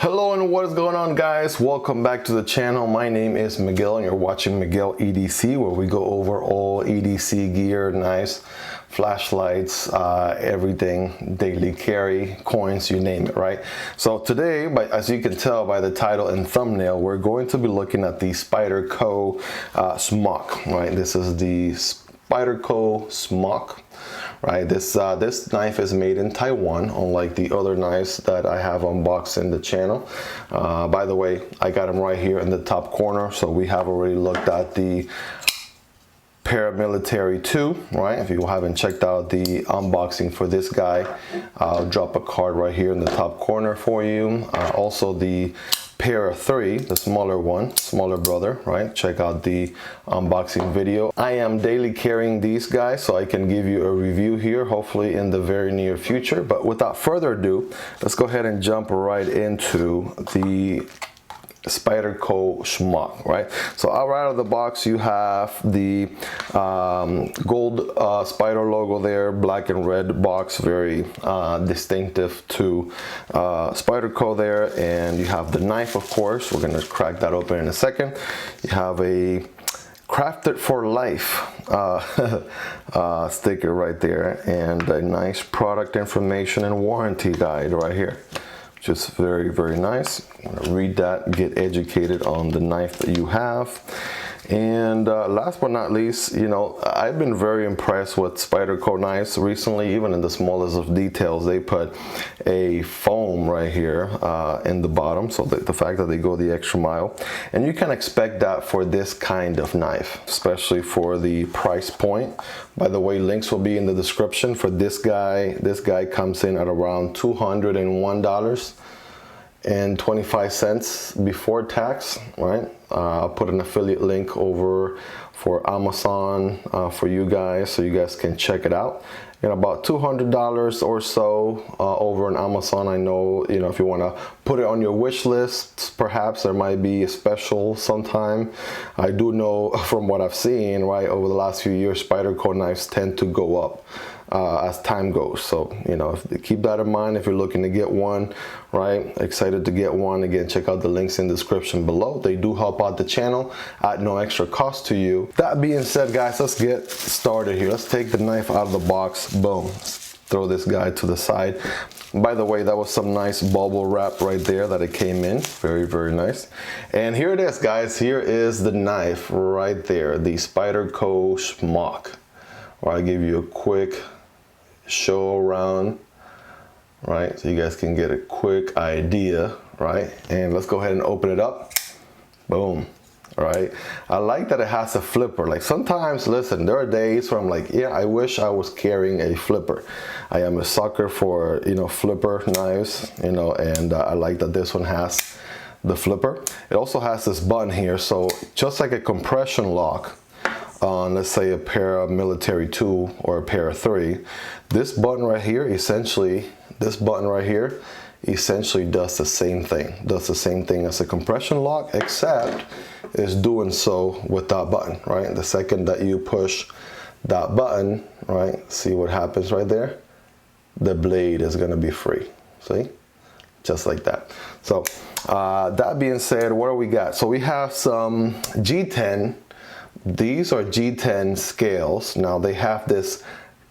Hello and what is going on, guys? Welcome back to the channel. My name is Miguel and you're watching Miguel EDC, where we go over all EDC gear, knives, flashlights, everything, daily carry, coins, you name it, right? So today, as you can tell by the title and thumbnail, we're going to be looking at the Spyderco Smock, right? This is the Spyderco Smock. Right, this knife is made in Taiwan, unlike the other knives that I have unboxed in the channel. By the way, I got them right here in the top corner, so we have already looked at the Paramilitary 2, right? If you haven't checked out the unboxing for this guy, I'll drop a card right here in the top corner for you. Also the Para 3, the smaller one, smaller brother, right? Check out the unboxing video. I am daily carrying these guys, so I can give you a review here, hopefully in the very near future. But without further ado, let's go ahead and jump right into the Spyderco Smock, right? So right out of the box, you have the gold spider logo there, black and red box, very distinctive to Spyderco there. And you have the knife, of course. We're gonna crack that open in a second. You have a crafted for life sticker right there, and a nice product information and warranty guide right here. Just very, very nice. I'm gonna read that, get educated on the knife that you have. And last but not least, you know, I've been very impressed with Spyderco knives recently. Even in the smallest of details, they put a foam right here in the bottom, so the fact that they go the extra mile. And you can expect that for this kind of knife, especially for the price point. By the way, links will be in the description for this guy. This guy comes in at around $201.25 before tax, right? I'll put an affiliate link over for Amazon for you guys, so you guys can check it out. And about $200 or so over on Amazon. I know, you know, if you want to put it on your wish list, perhaps there might be a special sometime. I do know from what I've seen, right, over the last few years, Spyderco knives tend to go up as time goes. So, you know, keep that in mind if you're looking to get one, right? Excited to get one. Again, check out the links in the description below. They do help out the channel at no extra cost to you. That being said, guys, let's get started here. Let's take the knife out of the box. Boom. Let's throw this guy to the side. By the way, that was some nice bubble wrap right there that it came in. Very, very nice. And here it is, guys. Here is the knife right there, the Spyderco Smock. I'll give you a quick show around, right, so you guys can get a quick idea, right? And let's go ahead and open it up. Boom. All right, I like that it has a flipper. Like sometimes, listen, there are days where I'm like, yeah, I wish I was carrying a flipper. I am a sucker for, you know, flipper knives, you know, and I like that this one has the flipper. It also has this button here, so just like a compression lock on, let's say, a Paramilitary 2 or a Para 3, this button right here essentially does the same thing. Does the same thing as a compression lock, except it's doing so with that button, right? The second that you push that button, right, see what happens right there? The blade is gonna be free, see? Just like that. So that being said, what do we got? So we have some G10. These are G10 scales. Now they have this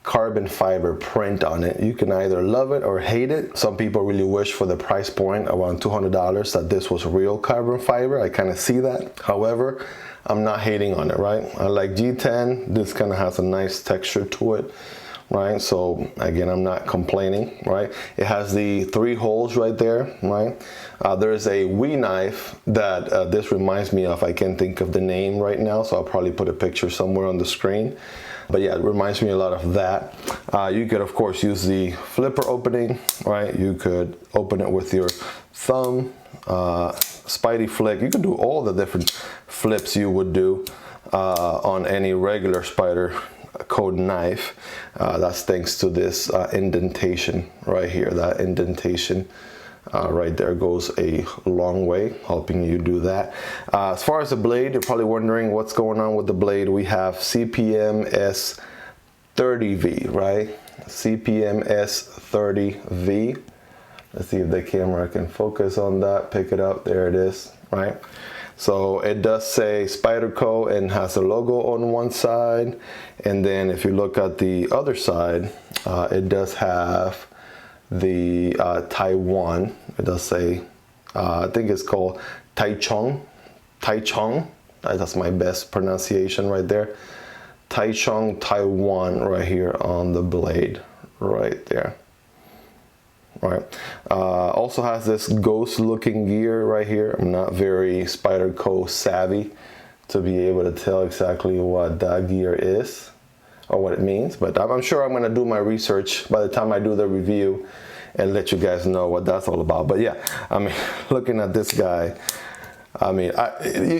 carbon fiber print on it. You can either love it or hate it. Some people really wish for the price point around $200 that this was real carbon fiber. I kind of see that. However, I'm not hating on it, right? I like G10. This kind of has a nice texture to it, right? So again, I'm not complaining, right? It has the 3 holes right there, right? There's a Wii knife that this reminds me of. I can't think of the name right now, so I'll probably put a picture somewhere on the screen. But yeah, it reminds me a lot of that. You could, of course, use the flipper opening, right? You could open it with your thumb, Spidey flick. You could do all the different flips you would do on any regular Spyderco knife. That's thanks to this indentation right here. That indentation right there goes a long way, helping you do that. As far as the blade, you're probably wondering what's going on with the blade. We have CPM S30V, right? CPM S30V. Let's see if the camera can focus on that, pick it up, there it is, right? So it does say Spyderco and has a logo on one side. And then if you look at the other side, it does have the Taiwan. It does say, I think it's called Taichung. That's my best pronunciation right there. Taichung Taiwan right here on the blade, right there. Right. Also has this ghost looking gear right here. I'm not very Spyderco savvy to be able to tell exactly what that gear is or what it means, but I'm sure I'm going to do my research by the time I do the review and let you guys know what that's all about. But yeah, I mean, looking at this guy, I mean,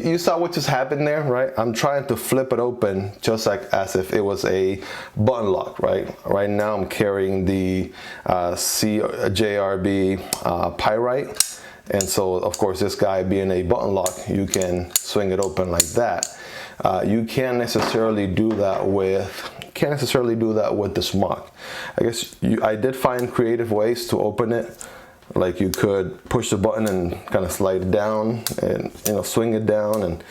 you saw what just happened there, right? I'm trying to flip it open just like as if it was a button lock, right? Right now I'm carrying the JRB Pyrite. And so, of course, this guy being a button lock, you can swing it open like that. You can't necessarily do that with the Smock. I guess I did find creative ways to open it. Like you could push the button and kind of slide it down and, you know, swing it down and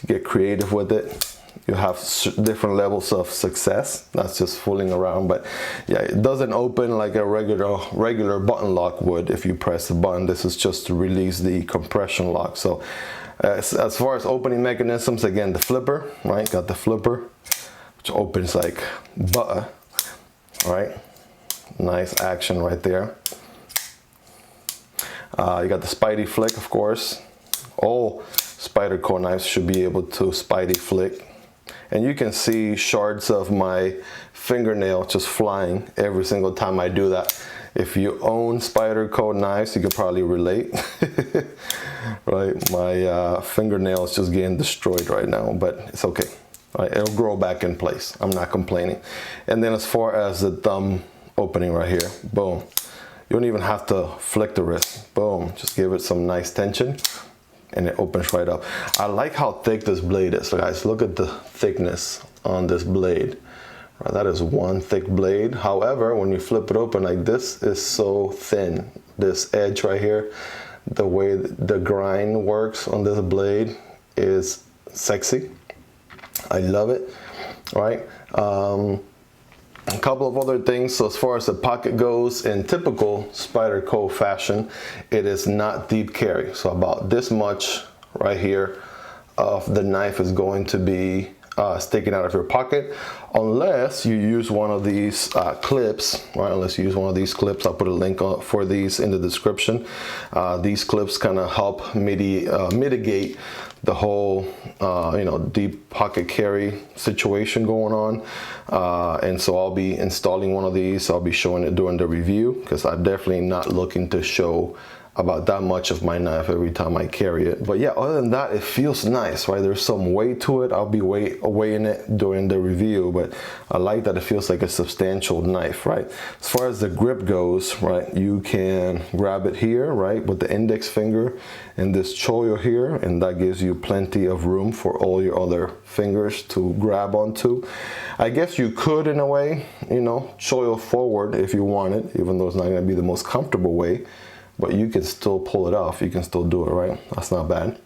get creative with it. You have different levels of success. That's just fooling around. But yeah, it doesn't open like a regular button lock would if you press the button. This is just to release the compression lock. So as far as opening mechanisms, again, the flipper, right? Got the flipper, which opens like butter, right? Nice action right there. You got the Spidey flick, of course. All Spyderco knives should be able to Spidey flick. And you can see shards of my fingernail just flying every single time I do that. If you own Spyderco knives, you could probably relate. Right, my fingernail is just getting destroyed right now, but it's okay. Right, it'll grow back in place. I'm not complaining. And then as far as the thumb opening right here, boom. You don't even have to flick the wrist. Boom, just give it some nice tension and it opens right up. I like how thick this blade is. So guys, look at the thickness on this blade. Right, that is one thick blade. However, when you flip it open, like this is so thin. This edge right here, the way the grind works on this blade is sexy. I love it, right? A couple of other things. So as far as the pocket goes, in typical Spyderco fashion, it is not deep carry. So about this much right here of the knife is going to be sticking out of your pocket, unless you use one of these clips, right? Unless you use one of these clips. I'll put a link for these in the description. These clips kind of help mitigate the whole you know, deep pocket carry situation going on, and so I'll be installing one of these. I'll be showing it during the review because I'm definitely not looking to show about that much of my knife every time I carry it. But yeah, other than that, it feels nice, right? There's some weight to it. I'll be weighing it during the review, but I like that it feels like a substantial knife, right? As far as the grip goes, right, you can grab it here, right, with the index finger and this choil here, and that gives you plenty of room for all your other fingers to grab onto. I guess you could, in a way, you know, choil forward if you wanted, even though it's not gonna be the most comfortable way. But you can still pull it off. You can still do it, right? That's not bad.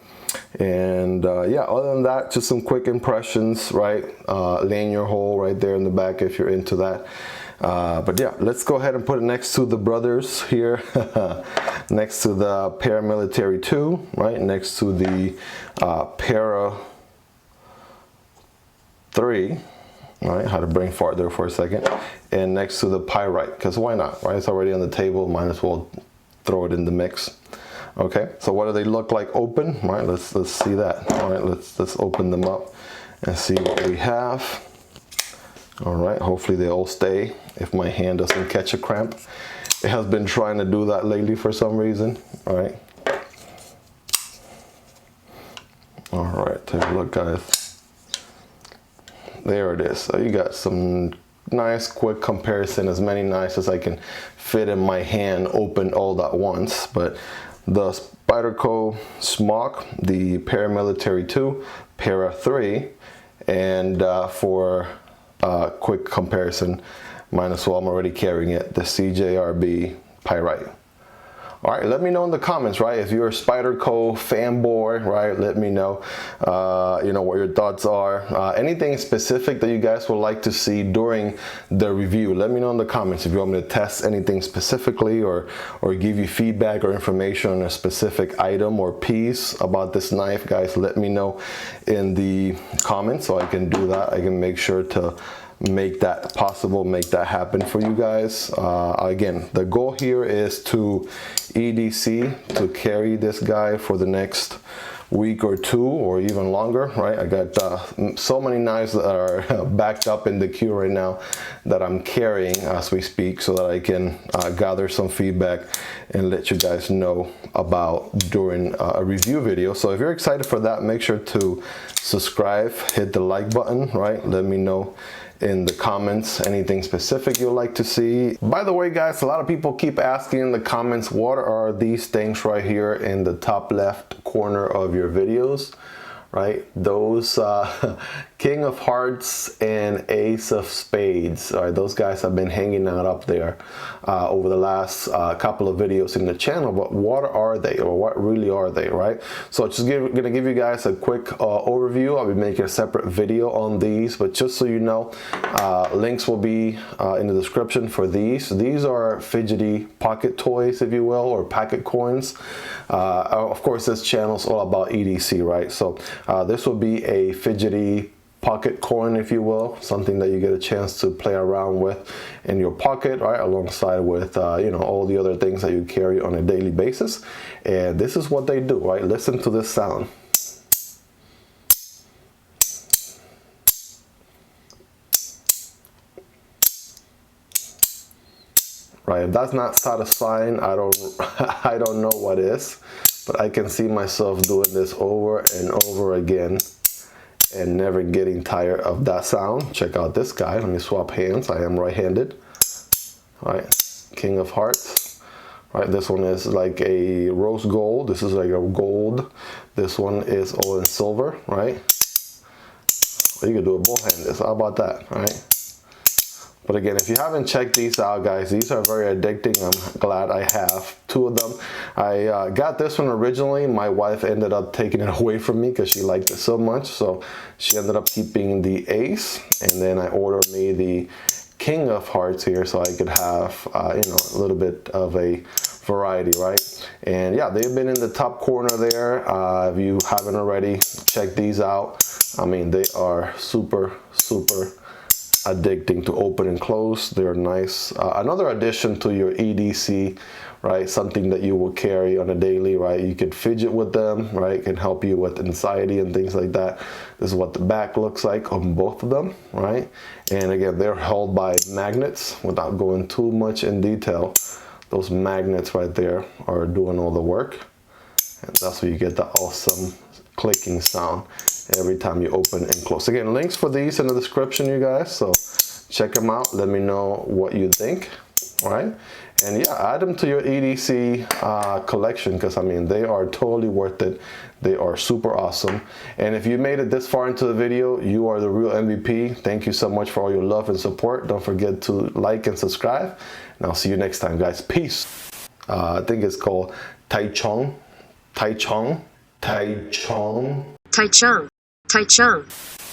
And yeah, other than that, just some quick impressions, right? Lanyard hole right there in the back if you're into that. But yeah, let's go ahead and put it next to the brothers here. Next to the Paramilitary 2, right? Next to the Para 3. All right, had to brain fart there for a second. And next to the Pyrite, because why not, right? It's already on the table, might as well throw it in the mix. Okay, so what do they look like open? All right, let's see that. All right, let's open them up and see what we have. All right, hopefully they all stay if my hand doesn't catch a cramp. It has been trying to do that lately for some reason. All right. All right, take a look, guys. There it is. So you got some nice quick comparison, as many knives as I can fit in my hand open all at once. But the Spyderco Smock, the Paramilitary 2, Para 3, and for quick comparison, might as well, I'm already carrying it, the CJRB Pyrite. All right, let me know in the comments, right? If you're a Spyderco fanboy, right? Let me know, you know, what your thoughts are. Anything specific that you guys would like to see during the review, let me know in the comments if you want me to test anything specifically or give you feedback or information on a specific item or piece about this knife, guys. Let me know in the comments so I can do that. I can make sure to make that possible, make that happen for you guys. Again, the goal here is to EDC, to carry this guy for the next week or two or even longer, right? I got so many knives that are backed up in the queue right now that I'm carrying as we speak, so that I can gather some feedback and let you guys know about during a review video. So if you're excited for that, make sure to subscribe, hit the like button, right? Let me know in the comments anything specific you'd like to see. By the way, guys, a lot of people keep asking in the comments, what are these things right here in the top left corner of your videos, right? Those King of Hearts and Ace of Spades. All right, those guys have been hanging out up there over the last couple of videos in the channel. But what are they, or what really are they, right? So just gonna give you guys a quick overview. I'll be making a separate video on these, but just so you know, links will be in the description for these. These are fidgety pocket toys, if you will, or pocket coins. Of course, this channel is all about EDC, right? So this will be a fidgety pocket coin, if you will, something that you get a chance to play around with in your pocket, right, alongside with you know, all the other things that you carry on a daily basis. And this is what they do, right? Listen to this sound. Right, if that's not satisfying, I don't know what is, but I can see myself doing this over and over again and never getting tired of that sound. Check out this guy. Let me swap hands. I am right-handed. All right, King of Hearts. All right, this one is like a rose gold. This is like a gold. This one is all in silver, right? Well, you could do it both-handed. How about that, all right? But again, if you haven't checked these out, guys, these are very addicting. I'm glad I have two of them. I got this one originally. My wife ended up taking it away from me because she liked it so much. So she ended up keeping the Ace, and then I ordered me the King of Hearts here so I could have, you know, a little bit of a variety, right? And yeah, they've been in the top corner there. If you haven't already, check these out. I mean, they are super addicting to open and close. They're nice. Another addition to your EDC, right? Something that you will carry on a daily, right? You could fidget with them, right? It can help you with anxiety and things like that. This is what the back looks like on both of them, right? And again, they're held by magnets. Without going too much in detail, those magnets right there are doing all the work. And that's where you get the awesome clicking sound every time you open and close. Again, links for these in the description, you guys, so check them out. Let me know what you think. All right, and yeah, add them to your EDC collection, because I mean, they are totally worth it. They are super awesome. And if you made it this far into the video, you are the real MVP. Thank you so much for all your love and support. Don't forget to like and subscribe, and I'll see you next time, guys. Peace. I think it's called Tai Chong. Tai Chong. Tai Chong. Tai Chong. Tai Chong.